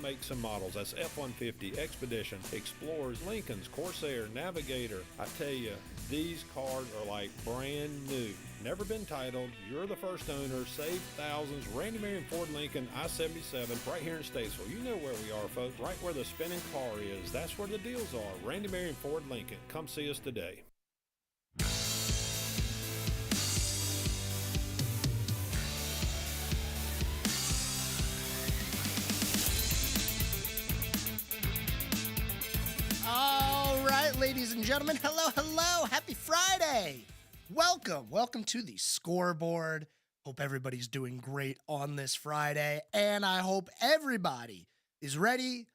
makes and models. That's F-150, Expedition, Explorers, Lincolns, Corsair, Navigator. I tell you, these cars are like brand new. Never been titled. You're the first owner. Save thousands. Randy Marion Ford Lincoln, I-77, right here in Statesville. You know where we are, folks. Right where the spinning car is. That's where the deals are. Randy Marion Ford Lincoln. Come see us today. All right, ladies and gentlemen, hello, happy Friday. Welcome to the Scoreboard. Hope everybody's doing great on this Friday, and I hope everybody is ready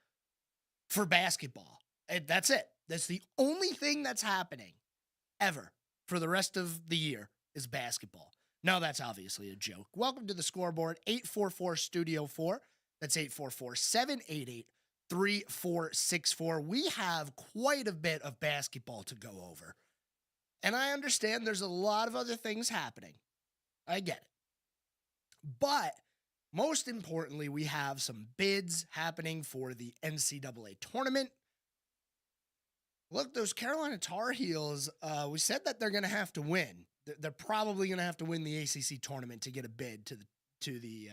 for basketball. And that's it. That's the only thing that's happening ever for the rest of the year is basketball. No, that's obviously a joke. Welcome to the Scoreboard, 844-STUDIO-4. That's 844-788-3464. We have quite a bit of basketball to go over. And I understand there's a lot of other things happening. I get it. But most importantly, we have some bids happening for the NCAA tournament. Look, those Carolina Tar Heels, we said that they're going to have to win. They're probably going to have to win the ACC tournament to get a bid to the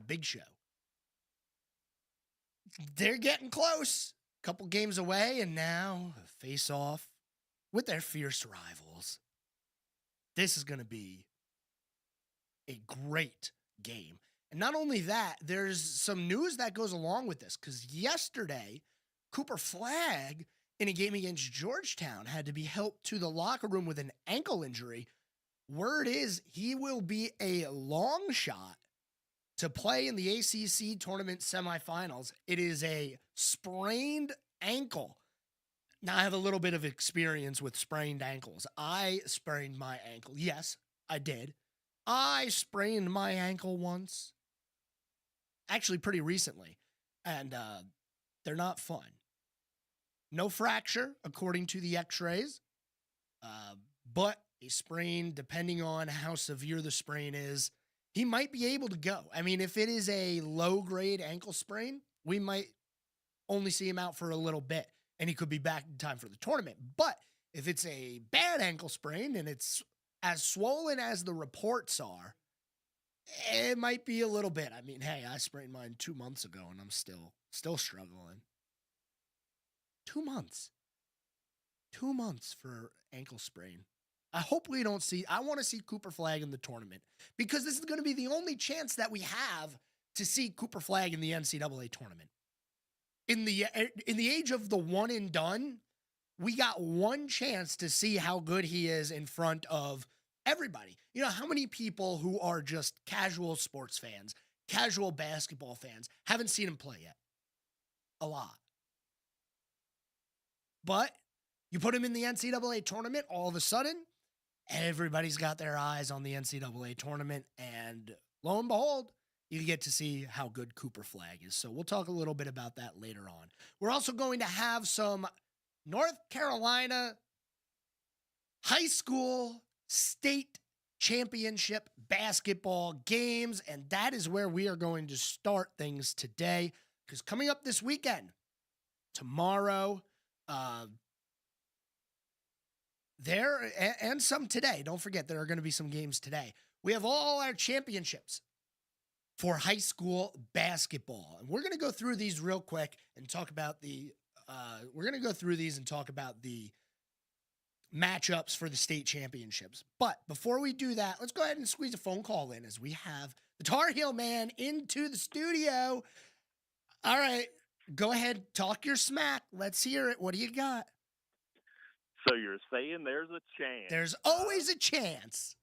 big show. They're getting close. A couple games away, and now face off with their fierce rivals. This is going to be a great game. And not only that, there's some news that goes along with this, because yesterday, Cooper Flagg, in a game against Georgetown, had to be helped to the locker room with an ankle injury. Word is he will be a long shot to play in the ACC tournament semifinals. It is a sprained ankle. Now, I have a little bit of experience with sprained ankles. I sprained my ankle. Yes, I did. I sprained my ankle once. Actually, pretty recently. And they're not fun. No fracture, according to the x-rays. But a sprain, depending on how severe the sprain is, he might be able to go. I mean, if it is a low-grade ankle sprain, we might only see him out for a little bit, and he could be back in time for the tournament. But if it's a bad ankle sprain and it's as swollen as the reports are, it might be a little bit. I mean, hey, I sprained mine 2 months ago, and I'm still struggling. 2 months. 2 months for ankle sprain. I hope we don't see. I want to see Cooper Flagg in the tournament, because this is going to be the only chance that we have to see Cooper Flagg in the NCAA tournament. In the age of the one and done, we got one chance to see how good he is in front of everybody. You know, how many people who are just casual sports fans, casual basketball fans, haven't seen him play yet? A lot. But you put him in the NCAA tournament, all of a sudden, everybody's got their eyes on the NCAA tournament, and lo and behold, you get to see how good Cooper Flagg is. So we'll talk a little bit about that later on. We're also going to have some North Carolina high school state championship basketball games, and that is where we are going to start things today, because coming up this weekend, tomorrow, there and some today. Don't forget, there are going to be some games today. We have all our championships for high school basketball, and we're going to go through these real quick and talk about the matchups for the state championships. But before we do that, let's go ahead and squeeze a phone call in, as we have the Tar Heel man into the studio. All right, go ahead, talk your smack. Let's hear it. What do you got? So you're saying there's a chance? There's always a chance.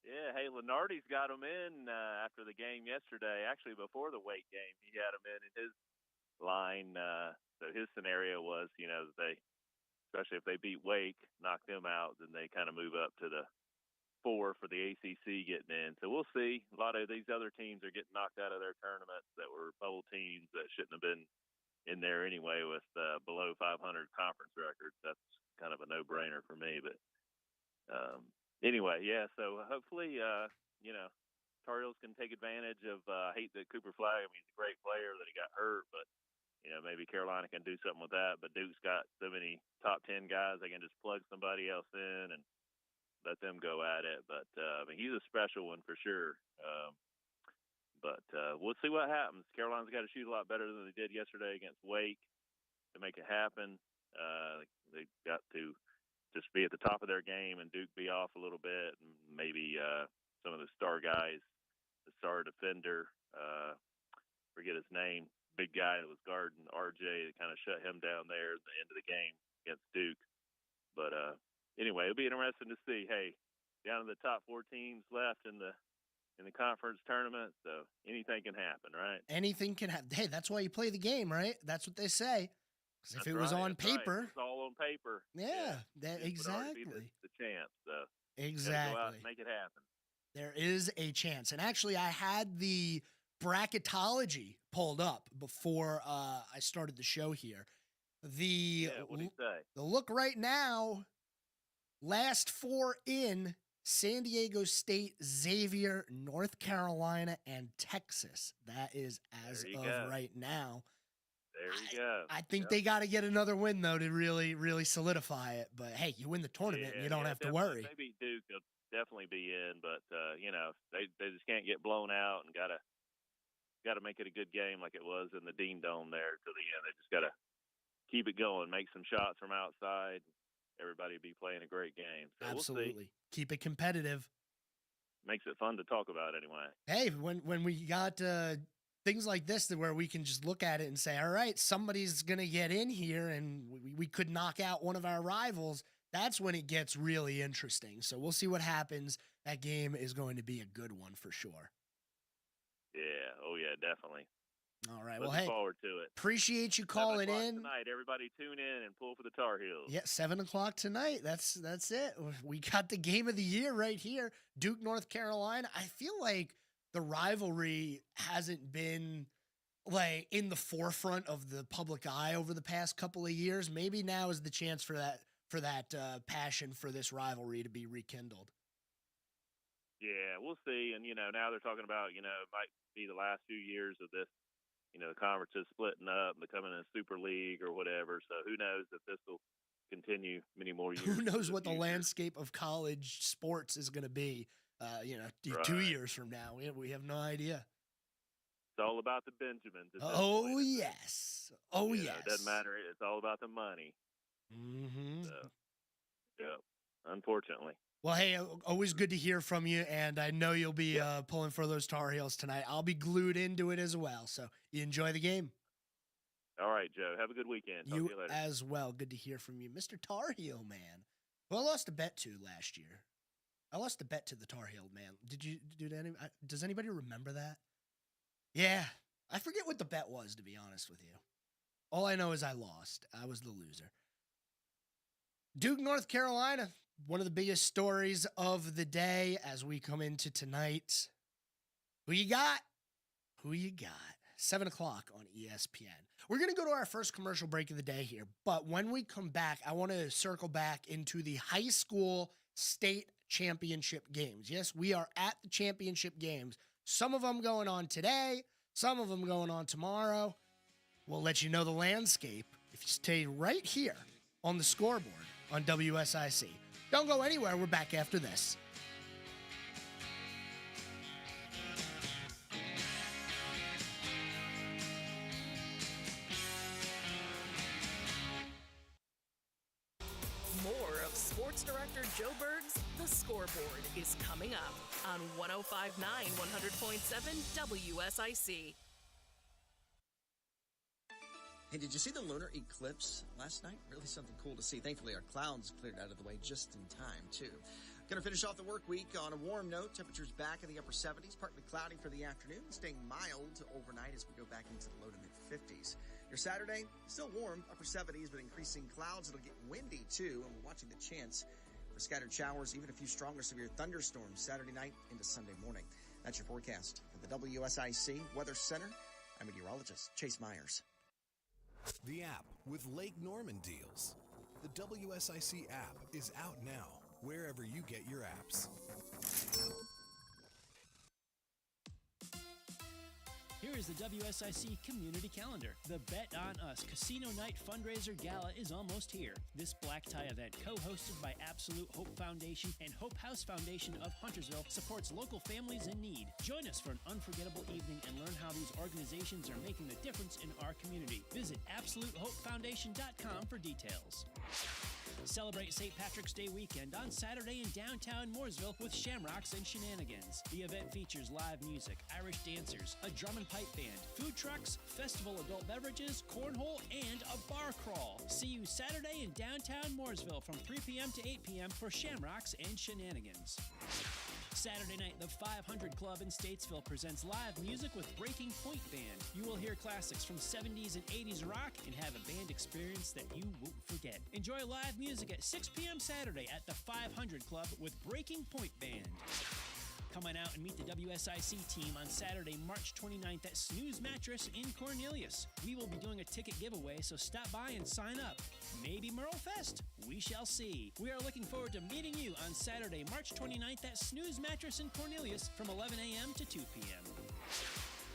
Yeah, hey, Lenardi's got him in after the game yesterday. Actually, before the Wake game, he had him in his line. So his scenario was, you know, especially if they beat Wake, knock them out, then they kind of move up to the 4 for the ACC getting in. So we'll see. A lot of these other teams are getting knocked out of their tournaments that were bubble teams that shouldn't have been in there anyway with below 500 conference records. That's kind of a no-brainer for me. But anyway, yeah, so hopefully, you know, Tar Heels can take advantage of. I hate that Cooper Flagg. I mean, he's a great player that he got hurt, but maybe Carolina can do something with that. But Duke's got so many top 10 guys; they can just plug somebody else in and let them go at it. But I mean, he's a special one for sure. But we'll see what happens. Carolina's got to shoot a lot better than they did yesterday against Wake to make it happen. They got to just be at the top of their game and Duke be off a little bit, and maybe some of the star guys, the star defender, forget his name, big guy that was guarding RJ, to kind of shut him down there at the end of the game against Duke. But anyway, it'll be interesting to see. Hey, down to the top 4 teams left in the conference tournament, so anything can happen, right? Anything can happen. Hey, that's why you play the game, right? That's what they say. Because if it was on paper, it's all on paper. Yeah, that exactly. The chance, so exactly. Go out and make it happen. There is a chance, and actually, I had the bracketology pulled up before I started the show here. What do you say? The look right now, last 4 in: San Diego State, Xavier, North Carolina, and Texas. That is as of right now. There you go. I think they got to get another win, though, to really, really solidify it. But, hey, you win the tournament, and you don't have to worry. Maybe Duke will definitely be in, but, they just can't get blown out and got to make it a good game like it was in the Dean Dome there to the end. They just got to keep it going, make some shots from outside. Everybody be playing a great game. So Absolutely. We'll see. Keep it competitive. Makes it fun to talk about anyway. Hey, when we got things like this where we can just look at it and say, all right, somebody's going to get in here and we could knock out one of our rivals, that's when it gets really interesting. So we'll see what happens. That game is going to be a good one for sure. Yeah. Oh, yeah, definitely. All right. Looking forward to it. Appreciate you calling in tonight. Everybody tune in and pull for the Tar Heels. Yeah, 7:00 tonight. That's it. We got the game of the year right here. Duke, North Carolina. I feel like the rivalry hasn't been like in the forefront of the public eye over the past couple of years. Maybe now is the chance for that passion for this rivalry to be rekindled. Yeah, we'll see. And now they're talking about it might be the last few years of this. The conferences splitting up and becoming a super league or whatever. So who knows if this will continue many more years. Who knows what the landscape of college sports is going to be, 2 years from now. We have no idea. It's all about the Benjamins. Oh, yes. Oh, yes. It doesn't matter. It's all about the money. Mm-hmm. So, yeah, unfortunately. Well, hey, always good to hear from you, and I know you'll be pulling for those Tar Heels tonight. I'll be glued into it as well, so you enjoy the game. All right, Joe. Have a good weekend. Talk to you later. As well. Good to hear from you. Mr. Tar Heel Man, who I lost a bet to last year. I lost a bet to the Tar Heel Man. Does anybody remember that? Yeah, I forget what the bet was, to be honest with you. All I know is I lost. I was the loser. Duke, North Carolina. One of the biggest stories of the day as we come into tonight. Who you got? 7:00 on ESPN. We're going to go to our first commercial break of the day here. But when we come back, I want to circle back into the high school state championship games. Yes, we are at the championship games. Some of them going on today. Some of them going on tomorrow. We'll let you know the landscape if you stay right here on the scoreboard on WSIC. Don't go anywhere. We're back after this. More of Sports Director Joe Berg's The Scoreboard is coming up on 105.9, 100.7 WSIC. Hey, did you see the lunar eclipse last night? Really something cool to see. Thankfully, our clouds cleared out of the way just in time, too. Going to finish off the work week on a warm note. Temperatures back in the upper 70s, partly cloudy for the afternoon, staying mild overnight as we go back into the low to mid-50s. Your Saturday, still warm, upper 70s, but increasing clouds. It'll get windy, too, and we're watching the chance for scattered showers, even a few stronger severe thunderstorms Saturday night into Sunday morning. That's your forecast for the WSIC Weather Center. I'm meteorologist Chase Myers. The app with Lake Norman deals. The WSIC app is out now, wherever you get your apps. Here is the WSIC Community Calendar. The Bet on Us Casino Night Fundraiser Gala is almost here. This black tie event, co-hosted by Absolute Hope Foundation and Hope House Foundation of Huntersville, supports local families in need. Join us for an unforgettable evening and learn how these organizations are making a difference in our community. Visit AbsoluteHopeFoundation.com for details. Celebrate St. Patrick's Day weekend on Saturday in downtown Mooresville with Shamrocks and Shenanigans. The event features live music, Irish dancers, a drum and pipe band, food trucks, festival adult beverages, cornhole, and a bar crawl. See you Saturday in downtown Mooresville from 3 p.m. to 8 p.m. for Shamrocks and Shenanigans. Saturday night, the 500 Club in Statesville presents live music with Breaking Point Band. You will hear classics from 70s and 80s rock and have a band experience that you won't forget. Enjoy live music at 6 p.m. Saturday at the 500 Club with Breaking Point Band. Come on out and meet the WSIC team on Saturday, March 29th at Snooze Mattress in Cornelius. We will be doing a ticket giveaway, so stop by and sign up. Maybe Merle Fest. We shall see. We are looking forward to meeting you on Saturday, March 29th at Snooze Mattress in Cornelius from 11 a.m. to 2 p.m.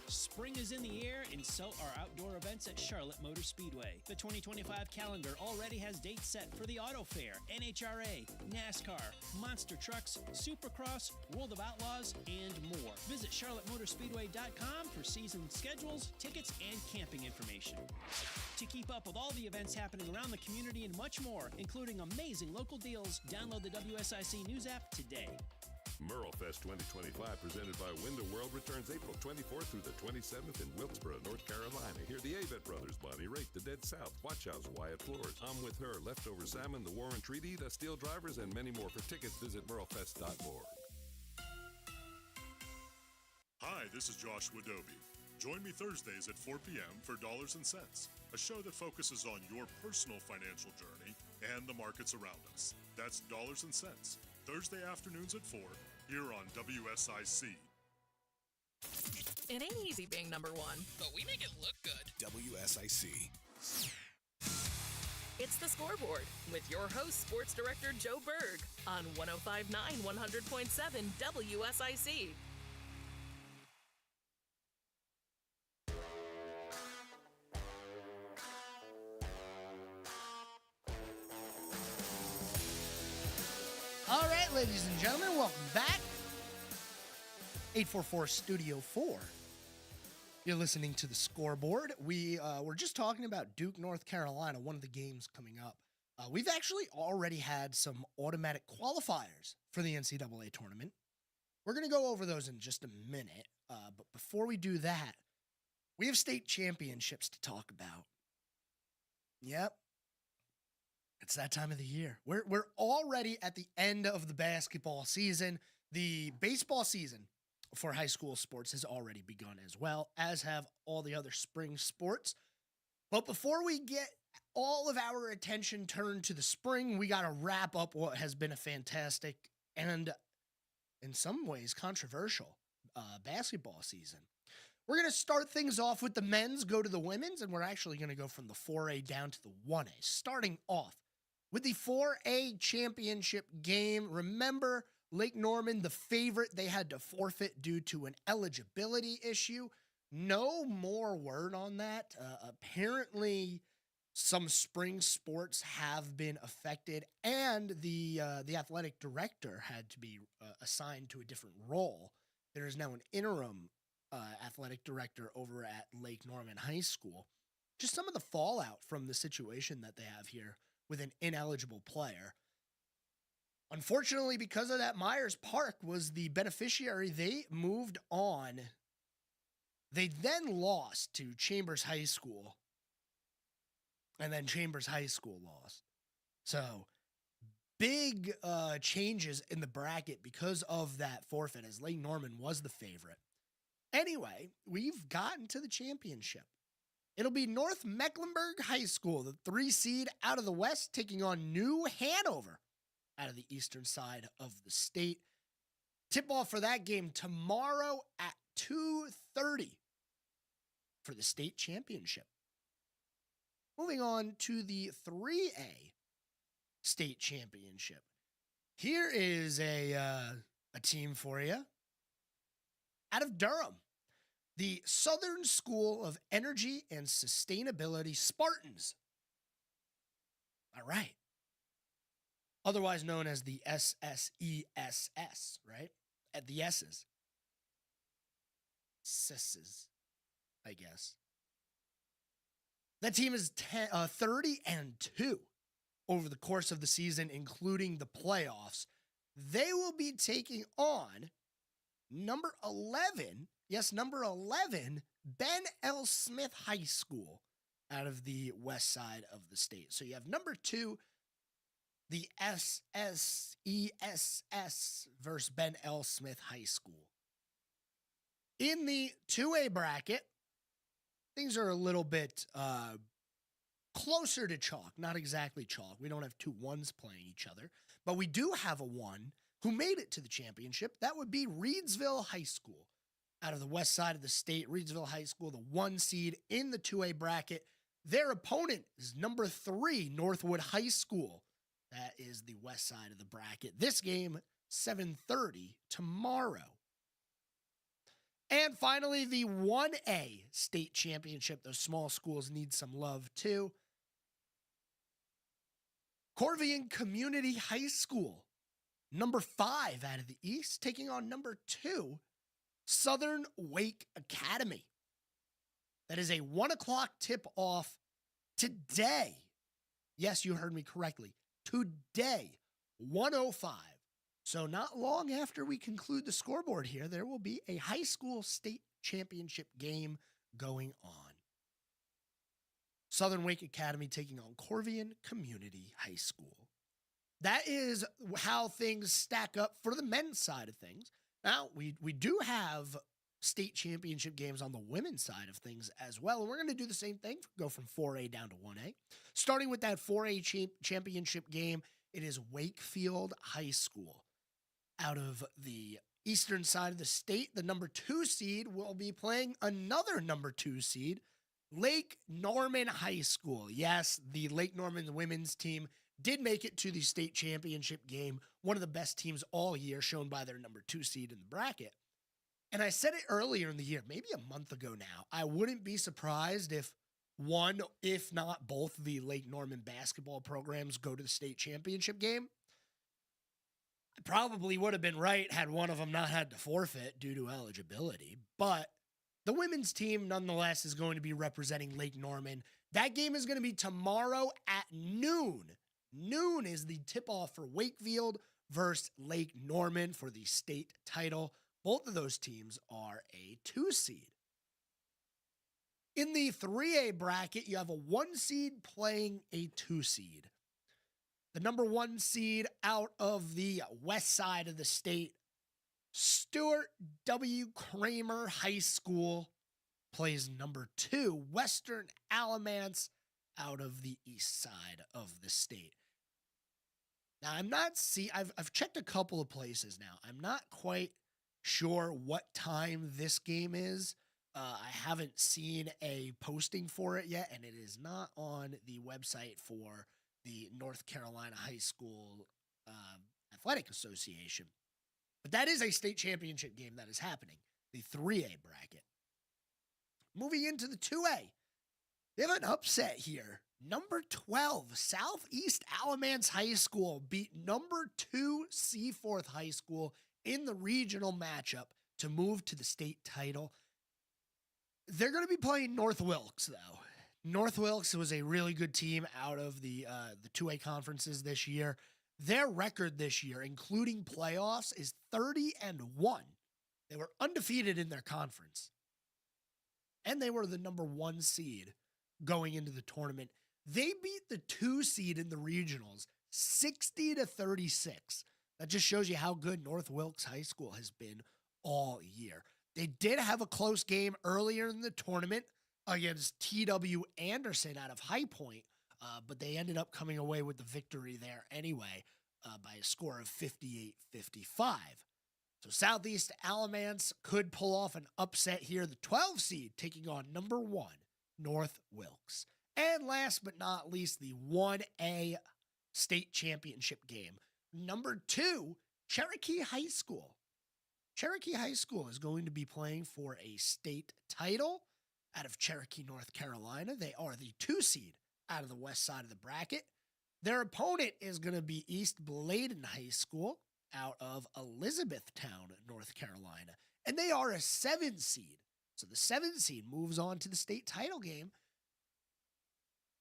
Spring is in the air, and so are outdoor events at Charlotte Motor Speedway. The 2025 calendar already has dates set for the Auto Fair, NHRA, NASCAR, Monster Trucks, Supercross, World of Outlaws, and more. Visit CharlotteMotorspeedway.com for season schedules, tickets, and camping information. To keep up with all the events happening around the community and much more, including amazing local deals, download the WSIC News app today. Merlefest 2025, presented by Window World, returns April 24th through the 27th in Wilkesboro, North Carolina. Hear the Avett Brothers, Bonnie Raitt, The Dead South, Watch House, Wyatt Floors, I'm With Her, Leftover Salmon, The Warren Treaty, The Steel Drivers, and many more. For tickets, visit merlefest.org. Hi, this is Joshua Dobie. Join me Thursdays at 4 p.m. for Dollars and Cents, a show that focuses on your personal financial journey and the markets around us. That's Dollars and Cents, Thursday afternoons at 4, here on WSIC. It ain't easy being number one, but we make it look good. WSIC. It's the Scoreboard with your host, Sports Director Joe Berg on 105.9 100.7 WSIC. All right, ladies and gentlemen, welcome back. 844 Studio 4. You're listening to the Scoreboard. We were just talking about Duke, North Carolina, one of the games coming up. We've actually already had some automatic qualifiers for the NCAA tournament. We're going to go over those in just a minute. But before we do that, we have state championships to talk about. Yep. It's that time of the year. We're already at the end of the basketball season. The baseball season for high school sports has already begun as well, as have all the other spring sports. But before we get all of our attention turned to the spring, we got to wrap up what has been a fantastic and, in some ways, controversial basketball season. We're going to start things off with the men's, go to the women's, and we're actually going to go from the 4A down to the 1A, starting off with the 4A championship game. Remember, Lake Norman, the favorite, they had to forfeit due to an eligibility issue. No more word on that. Apparently, some spring sports have been affected, and the athletic director had to be assigned to a different role. There is now an interim athletic director over at Lake Norman High School. Just some of the fallout from the situation that they have here with an ineligible player. Unfortunately, because of that, Myers Park was the beneficiary. They moved on. They then lost to Chambers High School, and then Chambers High School lost. So, big changes in the bracket because of that forfeit, as Lake Norman was the favorite. Anyway, we've gotten to the championship. It'll be North Mecklenburg High School, the 3 seed out of the West, taking on New Hanover out of the eastern side of the state. Tip-off for that game tomorrow at 2:30 for the state championship. Moving on to the 3A state championship. Here is a team for you out of Durham. the Southern School of Energy and Sustainability Spartans. All right. Otherwise known as the SSESS, right? At the S's. Sisses, I guess. That team is 30-2 over the course of the season, including the playoffs. They will be taking on number 11, yes, number 11, Ben L. Smith High School out of the west side of the state. So you have number 2, the SSESS versus Ben L. Smith High School. In the 2A bracket, things are a little bit closer to chalk, not exactly chalk. We don't have 2 1s playing each other, but we do have a 1 who made it to the championship. That would be Reedsville High School out of the west side of the state. Reedsville High School, the 1 seed in the 2A bracket. Their opponent is number 3, Northwood High School. That is the west side of the bracket. This game, 7:30 tomorrow. And finally, the 1A state championship. Those small schools need some love too. Corvian Community High School, number 5 out of the East, taking on number 2, Southern Wake Academy. That is a 1 o'clock tip-off today. Yes, you heard me correctly. Today, 1:05. So not long after we conclude the scoreboard here, there will be a high school state championship game going on. Southern Wake Academy taking on Corvian Community High School. That is how things stack up for the men's side of things. Now, we do have state championship games on the women's side of things as well, and we're going to do the same thing, go from 4A down to 1A. Starting with that 4A championship game, it is Wakefield High School. Out of the eastern side of the state, the number 2 seed will be playing another number 2 seed, Lake Norman High School. Yes, the Lake Norman women's team did make it to the state championship game, one of the best teams all year, shown by their number 2 seed in the bracket. And I said it earlier in the year, maybe a month ago now, I wouldn't be surprised if one, if not both, the Lake Norman basketball programs go to the state championship game. I probably would have been right had one of them not had to forfeit due to eligibility. But the women's team, nonetheless, is going to be representing Lake Norman. That game is going to be tomorrow at noon. Noon is the tip-off for Wakefield versus Lake Norman for the state title. Both of those teams are a 2 seed. In the 3A bracket, you have a 1 seed playing a 2 seed. The number 1 seed out of the west side of the state, Stuart W. Kramer High School, plays number 2, Western Alamance, out of the east side of the state. Now, I've checked a couple of places now. I'm not quite sure what time this game is. I haven't seen a posting for it yet, and it is not on the website for the North Carolina High School Athletic Association. But that is a state championship game that is happening, the 3A bracket. Moving into the 2A, we have an upset here. Number 12, Southeast Alamance High School beat number 2 Seaforth High School in the regional matchup to move to the state title. They're going to be playing North Wilkes, though. North Wilkes was a really good team out of the 2A conferences this year. Their record this year, including playoffs, is 30-1. They were undefeated in their conference. And they were the number 1 seed going into the tournament. They beat the 2 seed in the regionals 60-36. That just shows you how good North Wilkes High School has been all year. They did have a close game earlier in the tournament against T.W. Anderson out of High Point, but they ended up coming away with the victory there anyway by a score of 58-55. So Southeast Alamance could pull off an upset here. The 12 seed taking on number 1, North Wilkes. And last but not least, the 1A state championship game. Number 2, Cherokee High School Cherokee High School is going to be playing for a state title out of Cherokee, North Carolina. They are the 2 seed out of the west side of the bracket. Their opponent is going to be East Bladen High School out of Elizabethtown, North Carolina. And they are a 7 seed. So the 7 seed moves on to the state title game.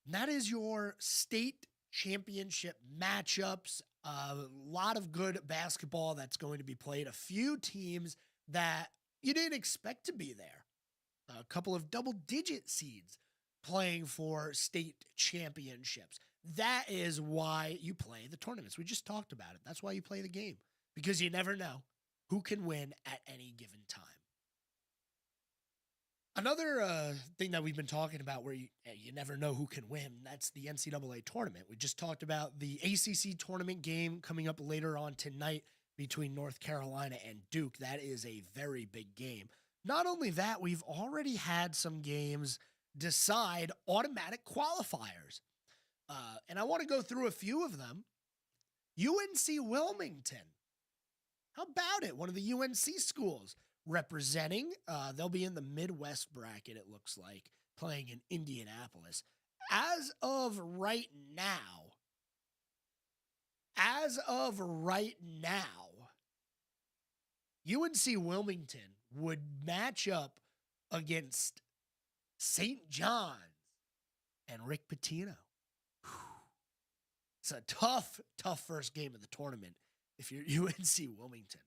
And that is your state championship matchups. A lot of good basketball that's going to be played. A few teams that you didn't expect to be there. A couple of double-digit seeds playing for state championships. That is why you play the tournaments. We just talked about it. That's why you play the game, because you never know who can win at any given time. Another thing that we've been talking about where you never know who can win, that's the NCAA tournament. We just talked about the ACC tournament game coming up later on tonight between North Carolina and Duke. That is a very big game. Not only that, we've already had some games decide automatic qualifiers. And I want to go through a few of them. UNC Wilmington. How about it? One of the UNC schools representing. They'll be in the Midwest bracket, it looks like, playing in Indianapolis. As of right now, UNC Wilmington would match up against St. John's and Rick Pitino. It's a tough first game of the tournament if you're UNC Wilmington.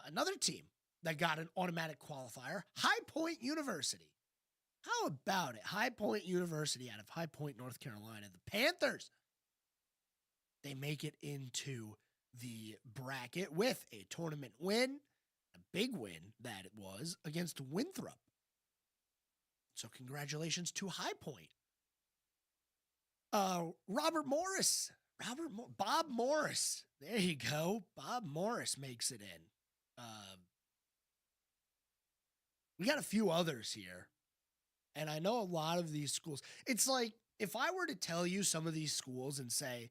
Another team that got an automatic qualifier, High Point University. How about it? High Point University out of High Point, North Carolina. The Panthers, they make it into the bracket with a tournament win, a big win that it was against Winthrop. So congratulations to High Point. Bob Morris. There you go. Bob Morris makes it in. We got a few others here. And I know a lot of these schools. It's like, if I were to tell you some of these schools and say,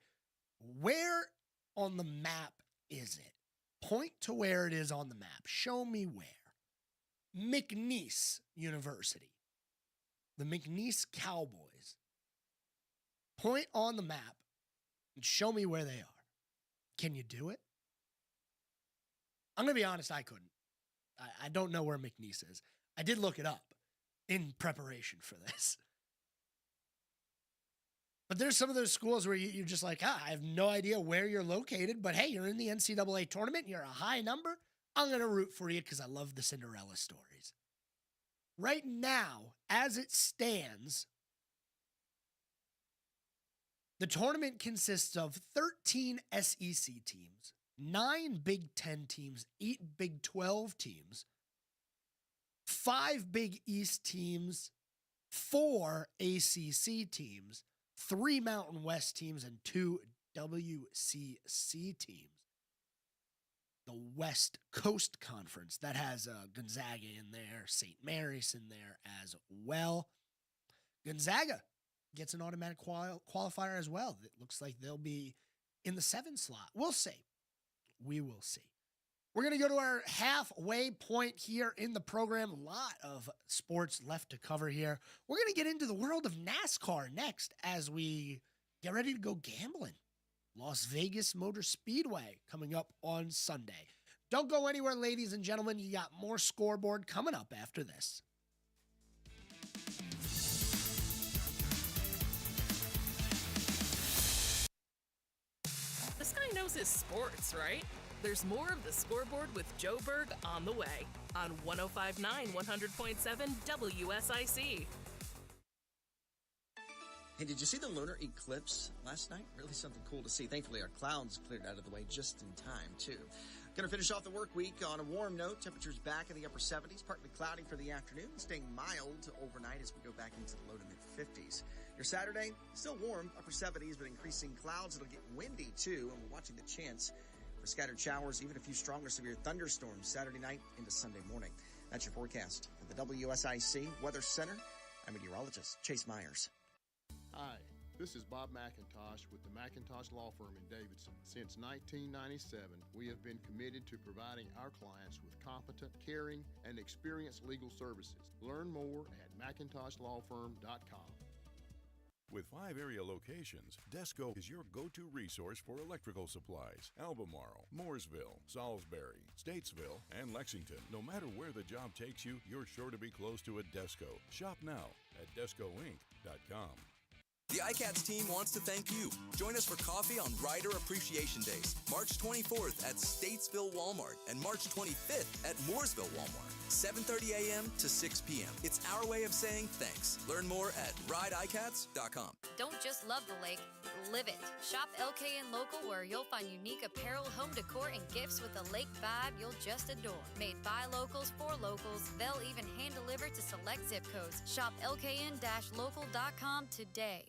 where on the map is it? Point to where it is on the map. Show me where. McNeese University. The McNeese Cowboys. Point on the map and show me where they are. Can you do it? I'm going to be honest, I couldn't. I don't know where McNeese is. I did look it up in preparation for this. But there's some of those schools where you're just like, I have no idea where you're located, but hey, you're in the NCAA tournament, you're a high number. I'm going to root for you because I love the Cinderella stories. Right now, as it stands, the tournament consists of 13 SEC teams, 9 Big 10 teams, 8 Big 12 teams, 5 Big East teams, 4 ACC teams, 3 Mountain West teams, and 2 WCC teams. The West Coast Conference, that has Gonzaga in there, St. Mary's in there as well. Gonzaga gets an automatic qualifier as well. It looks like they'll be in the 7 slot. We'll see. We will see. We're going to go to our halfway point here in the program. A lot of sports left to cover here. We're going to get into the world of NASCAR next as we get ready to go gambling. Las Vegas Motor Speedway coming up on Sunday. Don't go anywhere, ladies and gentlemen. You got more Scoreboard coming up after this. This guy knows his sports, right? There's more of the Scoreboard with Joe Berg on the way on 105.9 100.7 WSIC. Hey, did you see the lunar eclipse last night? Really something cool to see. Thankfully, our clouds cleared out of the way just in time, too. Going to finish off the work week on a warm note. Temperatures back in the upper 70s, partly cloudy for the afternoon, staying mild overnight as we go back into the low to mid-50s. Your Saturday, still warm, upper 70s, but increasing clouds. It'll get windy, too, and we're watching the chance for scattered showers, even a few stronger severe thunderstorms Saturday night into Sunday morning. That's your forecast for the WSIC Weather Center. I'm meteorologist Chase Myers. Hi, This is Bob McIntosh with the McIntosh Law Firm in Davidson. Since 1997, we have been committed to providing our clients with competent, caring, and experienced legal services. Learn more at McIntoshLawFirm.com. With 5 area locations, Desco is your go-to resource for electrical supplies. Albemarle, Mooresville, Salisbury, Statesville, and Lexington. No matter where the job takes you, you're sure to be close to a Desco. Shop now at DescoInc.com. The ICATS team wants to thank you. Join us for coffee on Rider Appreciation Days, March 24th at Statesville Walmart and March 25th at Mooresville Walmart, 7:30 a.m. to 6 p.m. It's our way of saying thanks. Learn more at rideicats.com. Don't just love the lake, live it. Shop LKN Local, where you'll find unique apparel, home decor, and gifts with a lake vibe you'll just adore. Made by locals for locals, they'll even hand deliver to select zip codes. Shop LKN-local.com today.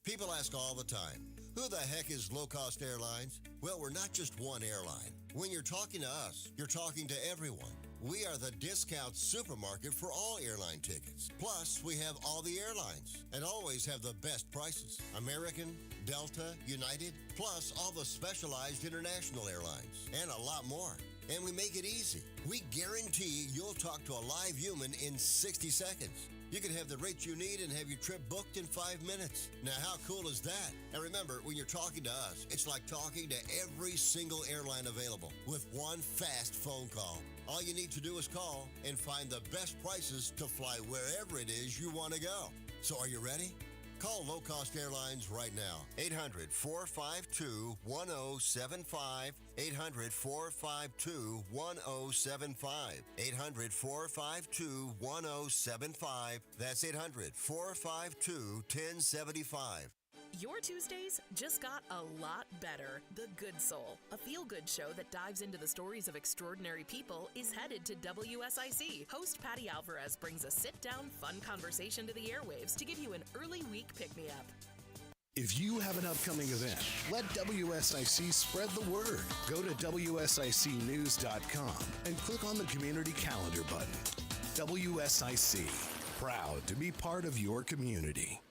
People ask all the time, who the heck is Low Cost Airlines? Well, we're not just one airline. When you're talking to us, you're talking to everyone. We are the discount supermarket for all airline tickets. Plus, we have all the airlines and always have the best prices. American, Delta, United, plus all the specialized international airlines and a lot more. And we make it easy. We guarantee you'll talk to a live human in 60 seconds. You can have the rates you need and have your trip booked in 5 minutes. Now, how cool is that? And remember, when you're talking to us, it's like talking to every single airline available with one fast phone call. All you need to do is call and find the best prices to fly wherever it is you want to go. So are you ready? Call Low Cost Airlines right now. 800-452-1075. 800-452-1075. 800-452-1075. That's 800-452-1075. Your Tuesdays just got a lot better. The Good Soul, a feel-good show that dives into the stories of extraordinary people, is headed to WSIC. Host Patty Alvarez brings a sit-down, fun conversation to the airwaves to give you an early week pick-me-up. If you have an upcoming event, let WSIC spread the word. Go to WSICnews.com and click on the Community Calendar button. WSIC, proud to be part of your community.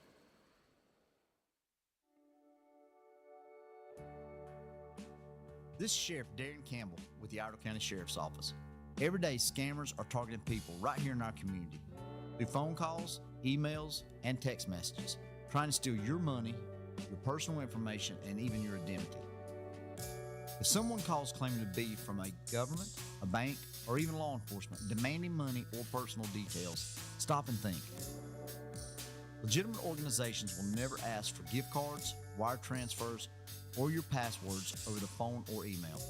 This is Sheriff Darren Campbell with the Iredell County Sheriff's Office. Every day, scammers are targeting people right here in our community through phone calls, emails, and text messages, trying to steal your money, your personal information, and even your identity. If someone calls claiming to be from a government, a bank, or even law enforcement demanding money or personal details, stop and think. Legitimate organizations will never ask for gift cards, wire transfers, or your passwords over the phone or email.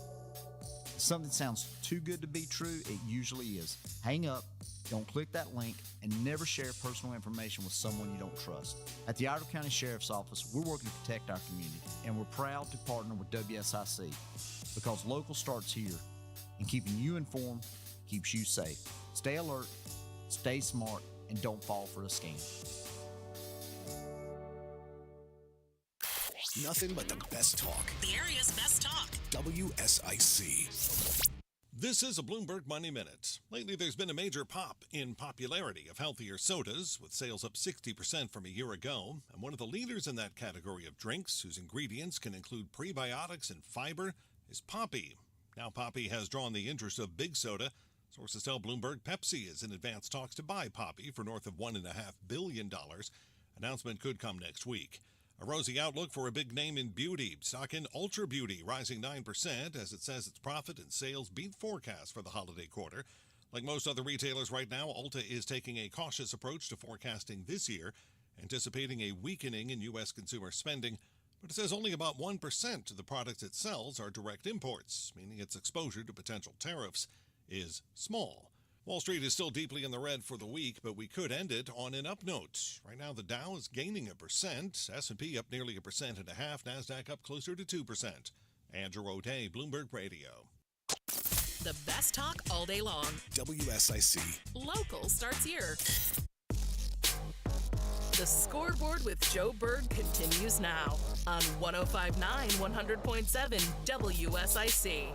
If something sounds too good to be true, it usually is. Hang up, don't click that link, and never share personal information with someone you don't trust. At the Iredell County Sheriff's Office, we're working to protect our community, and we're proud to partner with WSIC because local starts here, and keeping you informed keeps you safe. Stay alert, stay smart, and don't fall for a scam. Nothing but the best talk. The area's best talk. WSIC. This is a Bloomberg Money Minute. Lately, there's been a major pop in popularity of healthier sodas, with sales up 60% from a year ago. And one of the leaders in that category of drinks, whose ingredients can include prebiotics and fiber, is Poppi. Now, Poppi has drawn the interest of big soda. Sources tell Bloomberg Pepsi is in advanced talks to buy Poppi for north of $1.5 billion. Announcement could come next week. A rosy outlook for a big name in beauty. Stock in Ultra Beauty rising 9% as it says its profit and sales beat forecasts for the holiday quarter. Like most other retailers right now, Ulta is taking a cautious approach to forecasting this year, anticipating a weakening in U.S. consumer spending. But it says only about 1% of the products it sells are direct imports, meaning its exposure to potential tariffs is small. Wall Street is still deeply in the red for the week, but we could end it on an up note. Right now, the Dow is gaining 1%, S&P up nearly 1.5%, NASDAQ up closer to 2%. Andrew O'Day, Bloomberg Radio. The best talk all day long. WSIC. Local starts here. The Scoreboard with Joe Berg continues now on 105.9 100.7 WSIC.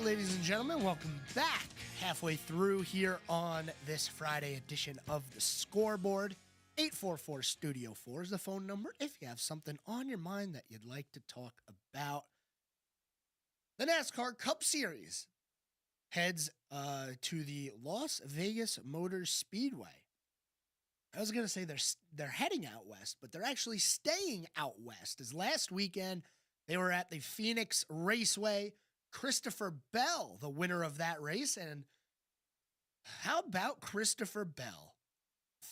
ladies and gentlemen. Welcome back. Halfway through here on this Friday edition of the Scoreboard. 844 Studio 4 is the phone number if you have something on your mind that you'd like to talk about. The NASCAR Cup Series heads to the Las Vegas Motor Speedway. I was going to say they're heading out west, but they're actually staying out west. As last weekend, they were at the Phoenix Raceway. Christopher Bell, the winner of that race. And how about Christopher Bell?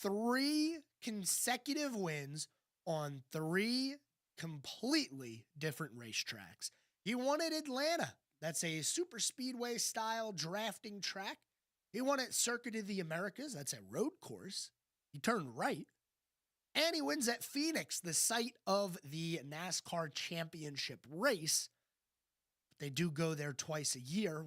3 consecutive wins on 3 completely different racetracks. He won at Atlanta. That's a super speedway style drafting track. He won at Circuit of the Americas. That's a road course. He turned right. And he wins at Phoenix, the site of the NASCAR championship race. They do go there twice a year.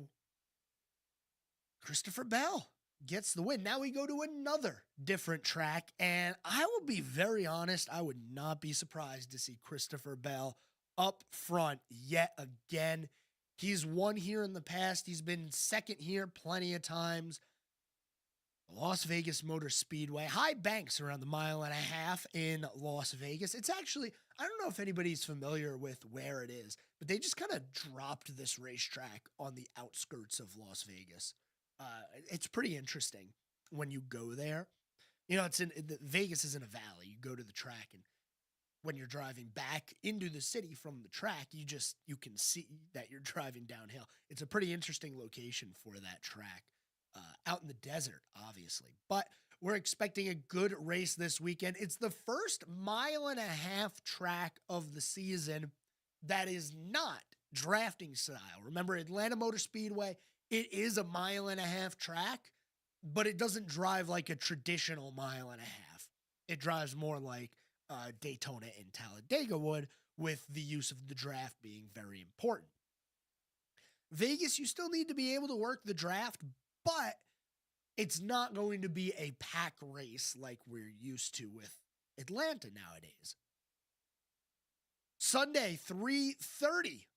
Christopher Bell gets the win. Now we go to another different track, and I will be very honest, I would not be surprised to see Christopher Bell up front yet again. He's won here in the past. He's been second here plenty of times. Las Vegas Motor Speedway, high banks around the 1.5 miles in Las Vegas. It's actually, I don't know if anybody's familiar with where it is, but they just kind of dropped this racetrack on the outskirts of Las Vegas. It's pretty interesting when you go there. You know, Vegas is in a valley. You go to the track, and when you're driving back into the city from the track, you can see that you're driving downhill. It's a pretty interesting location for that track. Out in the desert, obviously. But we're expecting a good race this weekend. It's the first 1.5 mile track of the season that is not drafting style. Remember, Atlanta Motor Speedway, it is a 1.5 mile track, but it doesn't drive like a traditional 1.5 mile. It drives more like Daytona and Talladega would, with the use of the draft being very important. Vegas, you still need to be able to work the draft, but it's not going to be a pack race like we're used to with Atlanta nowadays. Sunday, 3:30.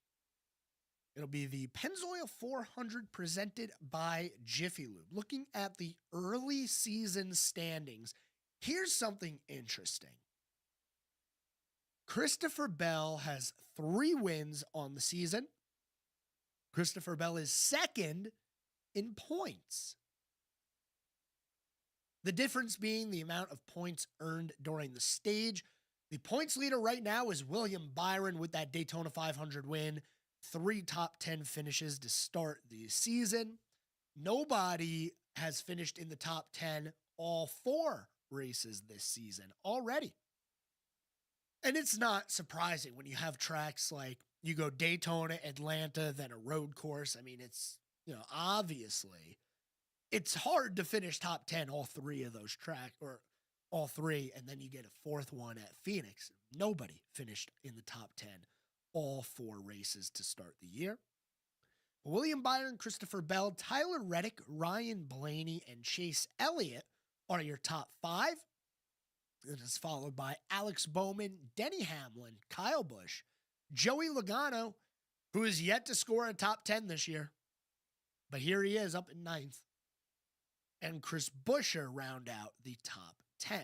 It'll be the Pennzoil 400 presented by Jiffy Lube. Looking at the early season standings, here's something interesting. Christopher Bell has 3 wins on the season. Christopher Bell is second in points. The difference being the amount of points earned during the stage. The points leader right now is William Byron with that Daytona 500 win. 3 top 10 finishes to start the season. Nobody has finished in the top 10 all 4 races this season already. And it's not surprising when you have tracks like you go Daytona, Atlanta, then a road course. I mean, it's, obviously, it's hard to finish top 10 all 3 of those tracks, or all 3, and then you get a 4th one at Phoenix. Nobody finished in the top 10 all 4 races to start the year. William Byron, Christopher Bell, Tyler Reddick, Ryan Blaney, and Chase Elliott are your top 5. It is followed by Alex Bowman, Denny Hamlin, Kyle Busch, Joey Logano, who is yet to score a top 10 this year, but here he is up in 9th. And Chris Buescher round out the top 10.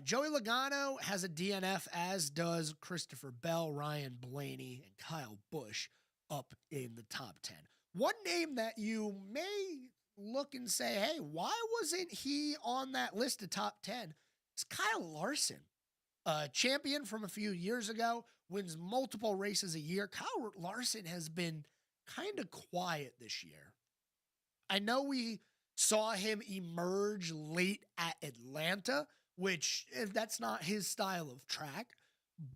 Joey Logano has a DNF, as does Christopher Bell, Ryan Blaney, and Kyle Busch up in the top 10. One name that you may look and say, hey, why wasn't he on that list of top 10? It's Kyle Larson, champion from a few years ago, wins multiple races a year. Kyle Larson has been kind of quiet this year. I know we saw him emerge late at Atlanta, which that's not his style of track.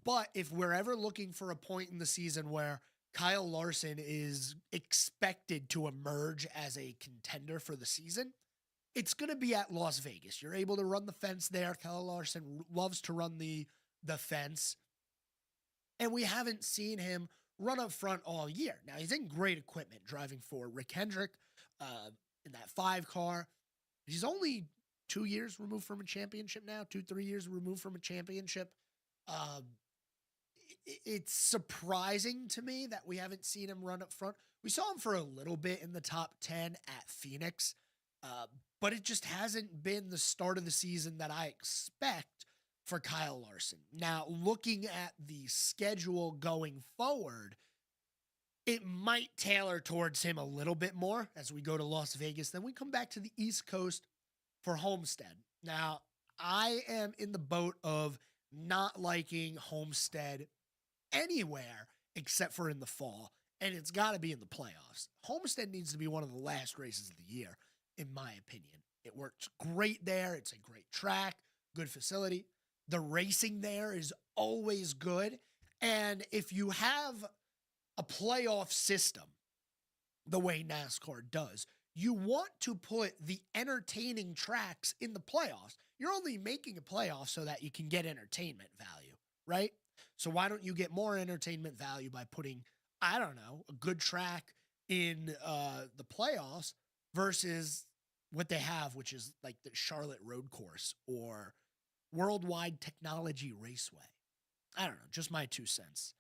But if we're ever looking for a point in the season where Kyle Larson is expected to emerge as a contender for the season, it's going to be at Las Vegas. You're able to run the fence there. Kyle Larson loves to run the fence. And we haven't seen him run up front all year. Now, he's in great equipment driving for Rick Hendrick in that 5 car. He's only 2 years removed from a championship now, 2-3 years removed from a championship. It's surprising to me that we haven't seen him run up front. We saw him for a little bit in the top 10 at Phoenix, but it just hasn't been the start of the season that I expect for Kyle Larson. Now, looking at the schedule going forward, it might tailor towards him a little bit more as we go to Las Vegas. Then we come back to the East Coast for Homestead. Now, I am in the boat of not liking Homestead anywhere except for in the fall, and it's got to be in the playoffs. Homestead needs to be one of the last races of the year, in my opinion. It works great there. It's a great track, good facility. The racing there is always good, and if you have a playoff system the way NASCAR does, you want to put the entertaining tracks in the playoffs. You're only making a playoff so that you can get entertainment value, right? So why don't you get more entertainment value by putting, I don't know, a good track in the playoffs versus what they have, which is like the Charlotte Road Course or Worldwide Technology Raceway. I don't know, just my 2 cents,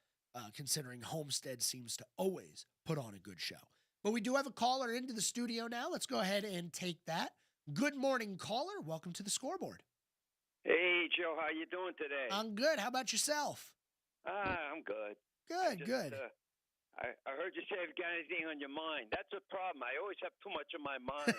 considering Homestead seems to always put on a good show. But we do have a caller into the studio now. Let's go ahead and take that. Good morning, caller. Welcome to the Scoreboard. Hey, Joe. How you doing today? I'm good. How about yourself? I'm good. Good. I heard you say you've got anything on your mind. That's a problem. I always have too much on my mind.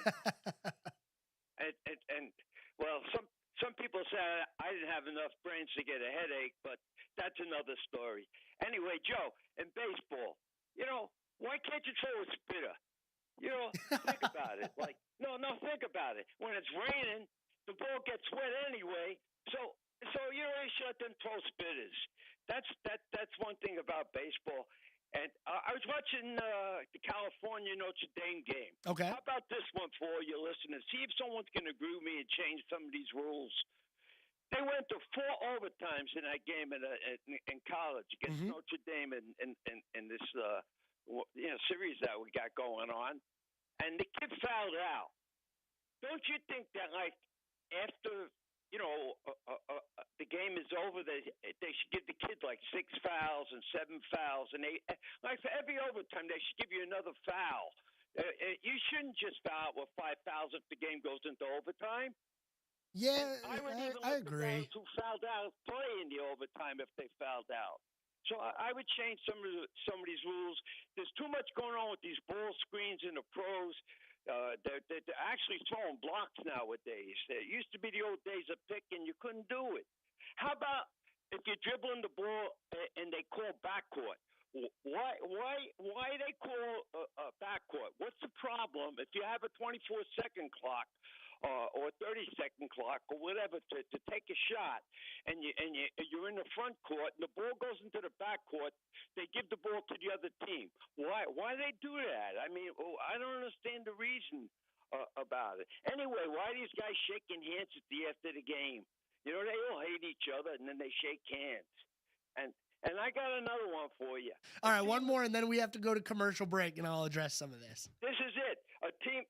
and well, some people say I didn't have enough brains to get a headache, but that's another story. Anyway, Joe, in baseball, why can't you throw a spitter? Think about it. Think about it. When it's raining, the ball gets wet anyway. So you always shut them throw spitters. That's one thing about baseball. And I was watching the California Notre Dame game. Okay. How about this one for all your listeners? See if someone's going to agree with me and change some of these rules. They went to 4 overtimes in that game in college against Notre Dame in this series that we got going on, and the kid fouled out. Don't you think that after the game is over, they should give the kid 6 fouls and 7 fouls, and for every overtime they should give you another foul. You shouldn't just foul with 5 fouls if the game goes into overtime. Yeah, I agree. Who fouled out play in the overtime if they fouled out. So I would change some of these rules. There's too much going on with these ball screens in the pros. They're actually throwing blocks nowadays. It used to be the old days of picking. You couldn't do it. How about if you're dribbling the ball and they call backcourt? Why they call a backcourt? What's the problem if you have a 24-second clock or 30-second clock or whatever to take a shot, and you're in the front court and the ball goes into the back court, they give the ball to the other team. Why they do that? I mean, I don't understand the reason about it. Anyway, why are these guys shaking hands after the game? They all hate each other and then they shake hands. And I got another one for you. All right, one more, and then we have to go to commercial break, and I'll address some of this. This is it. A team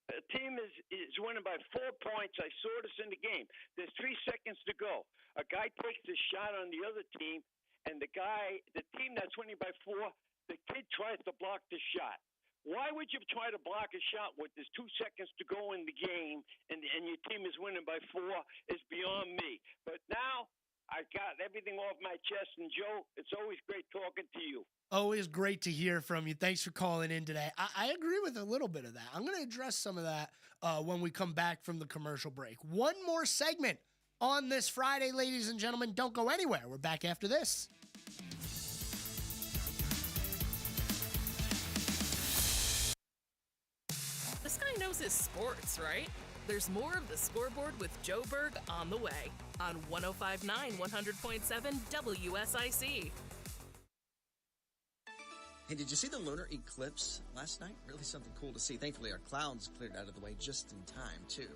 is winning by 4 points. I saw this in the game. There's 3 seconds to go. A guy takes a shot on the other team, and the team that's winning by 4, the kid tries to block the shot. Why would you try to block a shot with there's 2 seconds to go in the game, and your team is winning by 4? Is beyond me. But now I got everything off my chest, and Joe, it's always great talking to you. Always great to hear from you. Thanks for calling in today. I agree with a little bit of that. I'm going to address some of that when we come back from the commercial break. One more segment on this Friday, ladies and gentlemen. Don't go anywhere. We're back after this. This guy knows his sports, right? There's more of the Scoreboard with Joe Berg on the way on 105.9 100.7 WSIC. Hey, did you see the lunar eclipse last night? Really something cool to see. Thankfully, our clouds cleared out of the way just in time, too.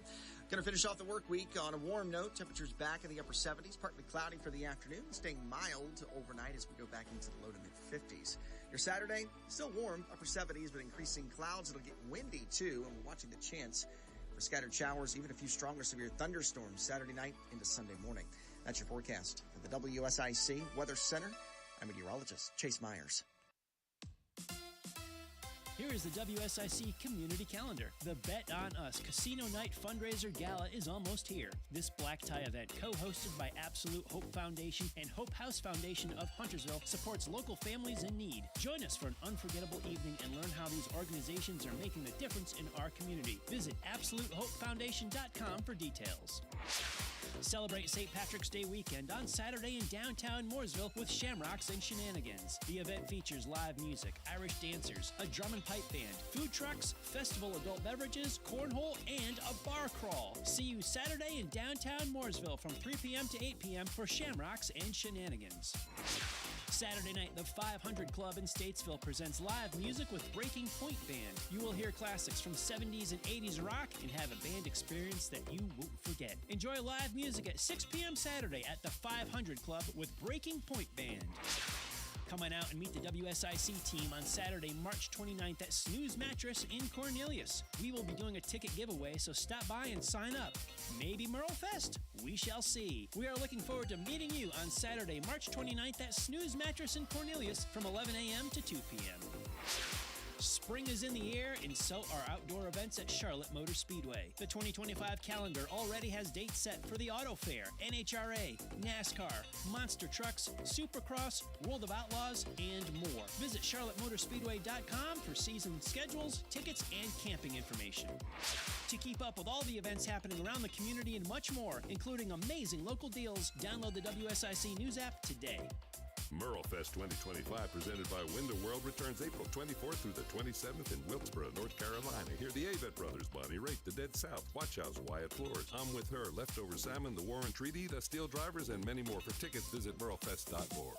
Going to finish off the work week on a warm note. Temperatures back in the upper 70s, partly cloudy for the afternoon, staying mild overnight as we go back into the low to mid-50s. Your Saturday, still warm, upper 70s, but increasing clouds. It'll get windy, too, and we're watching the chance for scattered showers, even a few stronger severe thunderstorms Saturday night into Sunday morning. That's your forecast for the WSIC Weather Center. I'm meteorologist Chase Myers. Here is the WSIC Community Calendar. The Bet on Us Casino Night Fundraiser Gala is almost here. This black tie event, co-hosted by Absolute Hope Foundation and Hope House Foundation of Huntersville, supports local families in need. Join us for an unforgettable evening and learn how these organizations are making a difference in our community. Visit AbsoluteHopeFoundation.com for details. Celebrate St. Patrick's Day weekend on Saturday in downtown Mooresville with Shamrocks and Shenanigans. The event features live music, Irish dancers, a drum and pipe band, food trucks, festival adult beverages, cornhole, and a bar crawl. See you Saturday in downtown Mooresville from 3 p.m. to 8 p.m. for Shamrocks and Shenanigans. Saturday night, the 500 Club in Statesville presents live music with Breaking Point Band. You will hear classics from 70s and 80s rock and have a band experience that you won't forget. Enjoy live music at 6 p.m. Saturday at the 500 Club with Breaking Point Band. Come on out and meet the WSIC team on Saturday, March 29th at Snooze Mattress in Cornelius. We will be doing a ticket giveaway, so stop by and sign up. Maybe Merle Fest? We shall see. We are looking forward to meeting you on Saturday, March 29th at Snooze Mattress in Cornelius from 11 a.m. to 2 p.m. Spring is in the air, and so are outdoor events at Charlotte Motor Speedway. The 2025 calendar already has dates set for the Auto Fair, NHRA, NASCAR, Monster Trucks, Supercross, World of Outlaws, and more. Visit charlottemotorspeedway.com for season schedules, tickets, and camping information. To keep up with all the events happening around the community and much more, including amazing local deals, download the WSIC News app today. Merlefest 2025, presented by Window World, returns April 24th through the 27th in Wilkesboro, North Carolina. Hear the Avett Brothers, Bonnie Raitt, The Dead South, Watch House, Wyatt Flores, I'm With Her, Leftover Salmon, The War and Treaty, The Steel Drivers, and many more. For tickets, visit merlefest.org.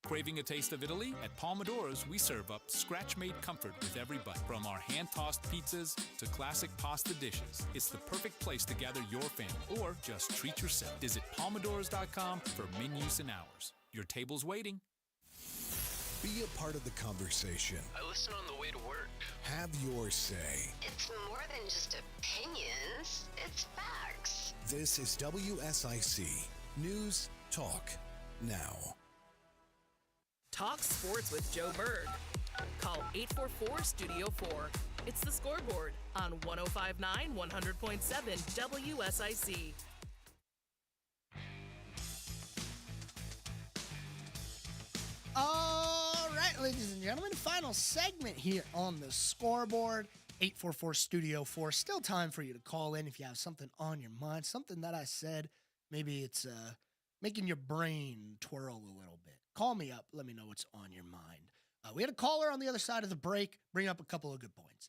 Craving a taste of Italy? At Palmadoro's, we serve up scratch-made comfort with every bite. From our hand-tossed pizzas to classic pasta dishes, it's the perfect place to gather your family or just treat yourself. Visit palmadoros.com for menus and hours. Your table's waiting. Be a part of the conversation. I listen on the way to work. Have your say. It's more than just opinions, it's facts. This is WSIC News Talk Now. Talk sports with Joe Berg. Call 844-STUDIO-4. It's the Scoreboard on 105.9, 100.7 WSIC. All right, ladies and gentlemen, final segment here on the Scoreboard. 844-STUDIO-4. Still time for you to call in if you have something on your mind, something that I said. Maybe it's making your brain twirl a little bit. Call me up. Let me know what's on your mind. We had a caller on the other side of the break bring up a couple of good points.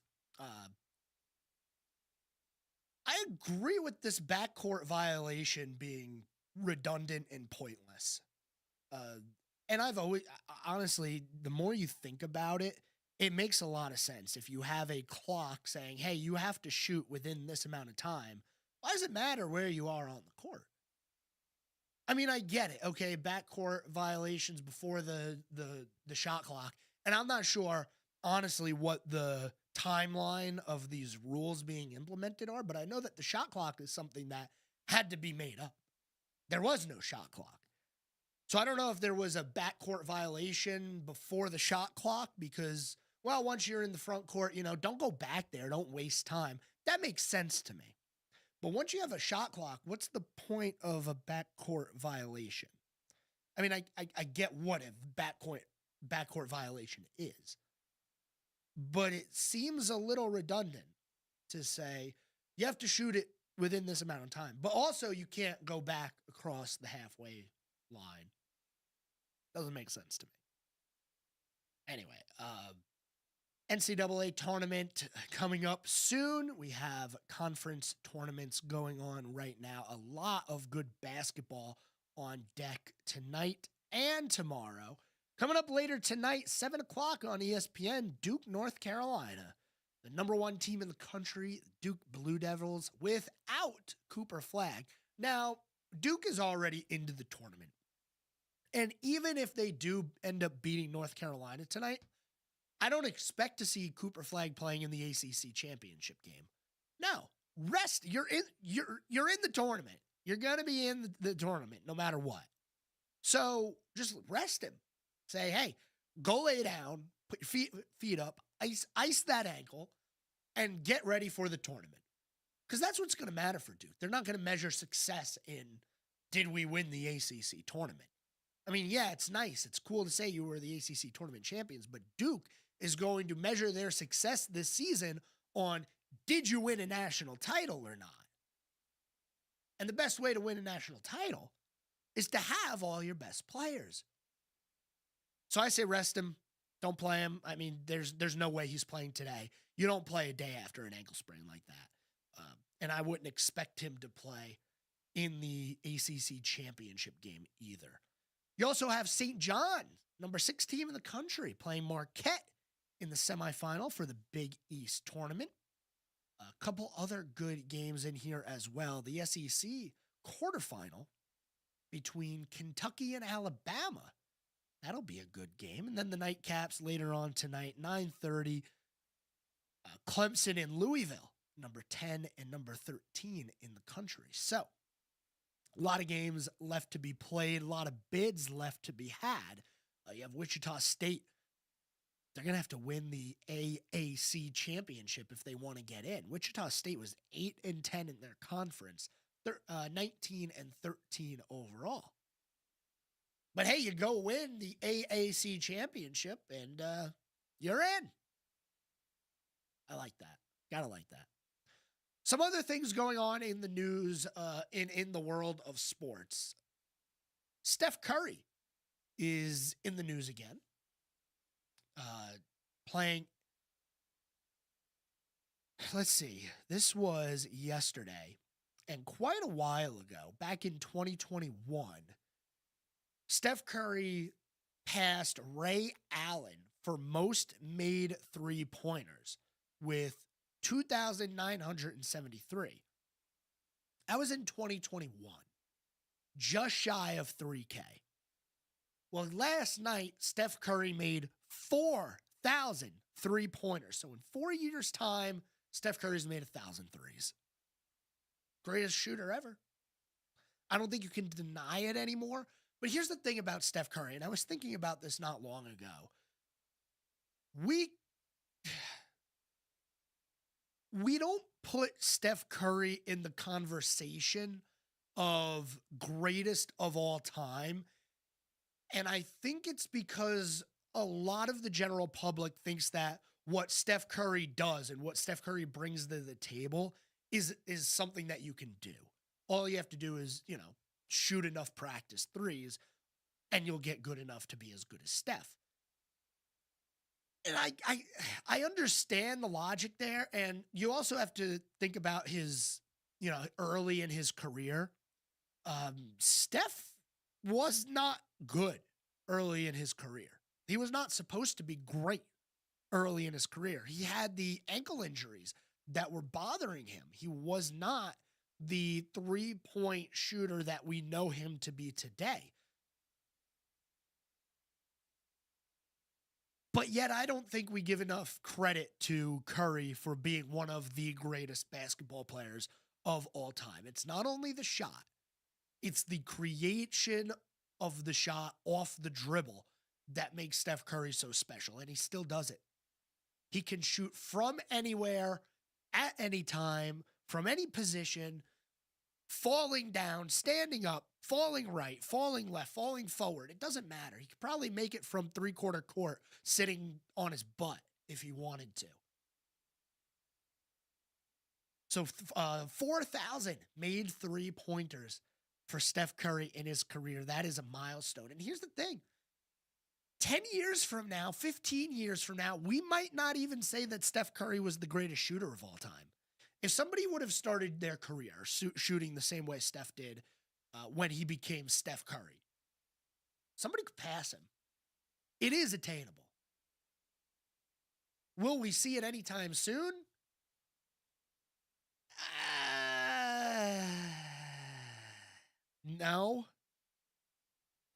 I agree with this backcourt violation being redundant and pointless. And I've always, honestly, the more you think about it, it makes a lot of sense. If you have a clock saying, hey, you have to shoot within this amount of time, why does it matter where you are on the court? I mean, I get it. Okay, backcourt violations before the shot clock. And I'm not sure, honestly, what the timeline of these rules being implemented are, but I know that the shot clock is something that had to be made up. There was no shot clock. So I don't know if there was a backcourt violation before the shot clock because, well, once you're in the front court, don't go back there. Don't waste time. That makes sense to me. But once you have a shot clock, what's the point of a backcourt violation? I mean, I get what a backcourt violation is. But it seems a little redundant to say you have to shoot it within this amount of time. But also you can't go back across the halfway line. Doesn't make sense to me. Anyway, NCAA tournament coming up soon. We have conference tournaments going on right now. A lot of good basketball on deck tonight and tomorrow. Coming up later tonight, 7 o'clock on ESPN, Duke, North Carolina. The number one team in the country, Duke Blue Devils, without Cooper Flagg. Now, Duke is already into the tournament. And even if they do end up beating North Carolina tonight, I don't expect to see Cooper Flagg playing in the ACC championship game. No, rest. You're in the tournament. You're going to be in the tournament no matter what. So just rest him. Say, hey, go lay down, put your feet up, ice that ankle, and get ready for the tournament. Because that's what's going to matter for Duke. They're not going to measure success in, did we win the ACC tournament? I mean, yeah, it's nice. It's cool to say you were the ACC tournament champions, but Duke is going to measure their success this season on, did you win a national title or not? And the best way to win a national title is to have all your best players. So I say rest him. Don't play him. I mean, there's no way he's playing today. You don't play a day after an ankle sprain like that. And I wouldn't expect him to play in the ACC championship game either. You also have St. John, number 6 team in the country, playing Marquette in the semifinal for the Big East tournament. A couple other good games in here as well. The SEC quarterfinal between Kentucky and Alabama. That'll be a good game. And then the nightcaps later on tonight, 9:30, Clemson and Louisville, number 10 and number 13 in the country. So a lot of games left to be played, a lot of bids left to be had. You have Wichita State. They're going to have to win the AAC championship if they want to get in. Wichita State was 8-10 in their conference, 19-13 overall. But hey, you go win the AAC championship and you're in. I like that. Gotta like that. Some other things going on in the news in the world of sports. Steph Curry is in the news again. Playing, let's see, this was yesterday and quite a while ago, back in 2021, Steph Curry passed Ray Allen for most made three-pointers with 2,973. That was in 2021, just shy of 3K. Well, last night, Steph Curry made 4,000 three-pointers. So in 4 years' time, Steph Curry's made 1,000 threes. Greatest shooter ever. I don't think you can deny it anymore. But here's the thing about Steph Curry, and I was thinking about this not long ago. We don't put Steph Curry in the conversation of greatest of all time. And I think it's because a lot of the general public thinks that what Steph Curry does and what Steph Curry brings to the table is something that you can do. All you have to do is, shoot enough practice threes and you'll get good enough to be as good as Steph. And I understand the logic there. And you also have to think about his, early in his career. Steph was not good early in his career. He was not supposed to be great early in his career. He had the ankle injuries that were bothering him. He was not the three-point shooter that we know him to be today. But yet I don't think we give enough credit to Curry for being one of the greatest basketball players of all time. It's not only the shot, it's the creation of the shot off the dribble that makes Steph Curry so special, and he still does it. He can shoot from anywhere, at any time, from any position, falling down, standing up, falling right, falling left, falling forward. It doesn't matter. He could probably make it from three-quarter court sitting on his butt if he wanted to. So 4,000 made three-pointers for Steph Curry in his career. That is a milestone. And here's the thing. 10 years from now, 15 years from now, we might not even say that Steph Curry was the greatest shooter of all time. If somebody would have started their career shooting the same way Steph did when he became Steph Curry, somebody could pass him. It is attainable. Will we see it anytime soon? No.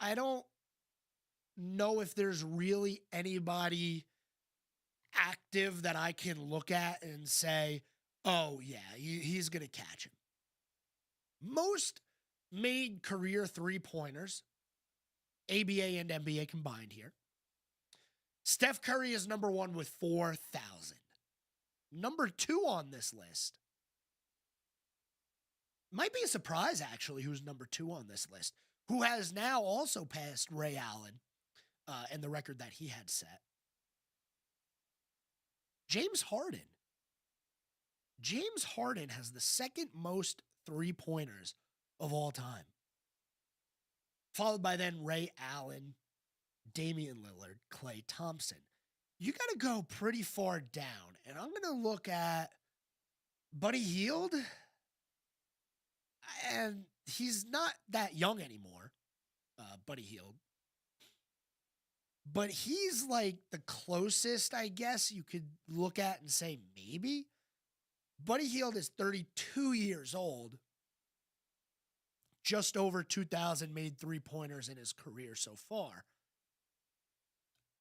I don't know if there's really anybody active that I can look at and say, oh, yeah, he's going to catch him. Most made career three-pointers, ABA and NBA combined here, Steph Curry is number 1 with 4,000. Number 2 on this list, might be a surprise actually, who's number 2 on this list, who has now also passed Ray Allen and the record that he had set. James Harden. James Harden has the second most three-pointers of all time. Followed by then Ray Allen, Damian Lillard, Klay Thompson. You got to go pretty far down. And I'm going to look at Buddy Hield. And he's not that young anymore, Buddy Hield. But he's like the closest, I guess, you could look at and say maybe. Buddy Hield is 32 years old. Just over 2,000 made three-pointers in his career so far.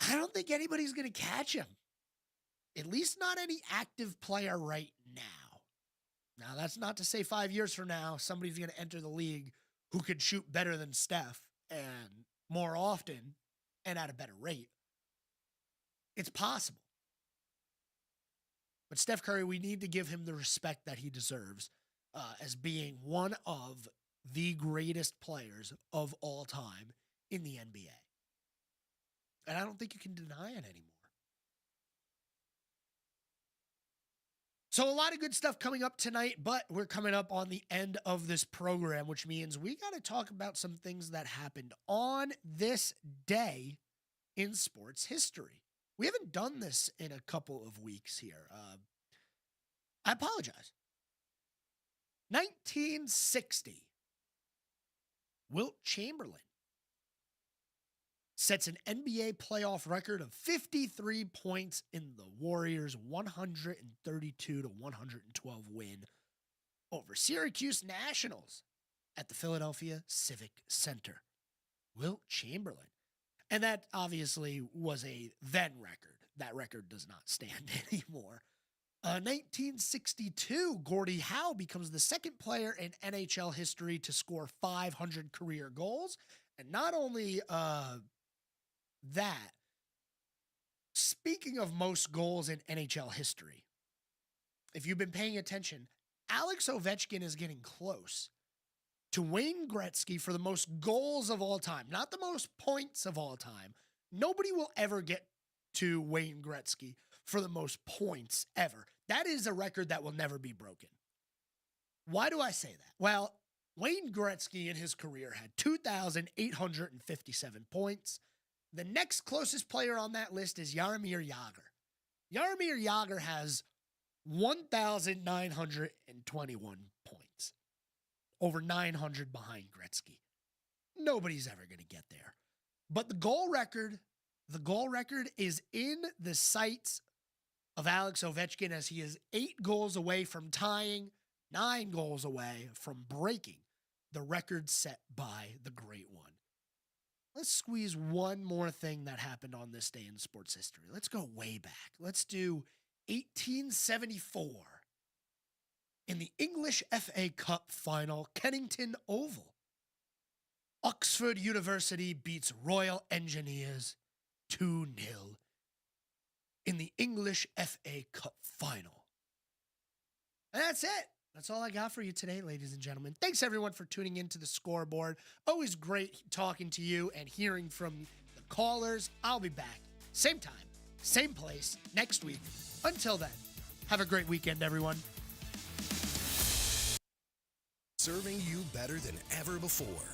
I don't think anybody's going to catch him. At least not any active player right now. Now, that's not to say 5 years from now, somebody's going to enter the league who could shoot better than Steph and more often and at a better rate. It's possible. But Steph Curry, we need to give him the respect that he deserves as being one of the greatest players of all time in the NBA. And I don't think you can deny it anymore. So a lot of good stuff coming up tonight, but we're coming up on the end of this program, which means we got to talk about some things that happened on this day in sports history. We haven't done this in a couple of weeks here. I apologize. 1960, Wilt Chamberlain sets an NBA playoff record of 53 points in the Warriors' 132-112 win over Syracuse Nationals at the Philadelphia Civic Center. Wilt Chamberlain. And that obviously was a then record. That record does not stand anymore. 1962, Gordie Howe becomes the second player in NHL history to score 500 career goals. And not only that, speaking of most goals in NHL history, if you've been paying attention, Alex Ovechkin is getting close to Wayne Gretzky for the most goals of all time, not the most points of all time. Nobody will ever get to Wayne Gretzky for the most points ever. That is a record that will never be broken. Why do I say that? Well, Wayne Gretzky in his career had 2,857 points. The next closest player on that list is Jaromir Jagr. Jaromir Jagr has 1,921 points. Over 900 behind Gretzky. Nobody's ever going to get there. But the goal record is in the sights of Alex Ovechkin as he is 8 goals away from tying, 9 goals away from breaking the record set by the Great One. Let's squeeze one more thing that happened on this day in sports history. Let's go way back. Let's do 1874. In the English FA Cup final, Kennington Oval, Oxford University beats Royal Engineers 2-0 in the English FA Cup final. And that's it. That's all I got for you today, ladies and gentlemen. Thanks, everyone, for tuning into the Scoreboard. Always great talking to you and hearing from the callers. I'll be back, same time, same place, next week. Until then, have a great weekend, everyone. Serving you better than ever before.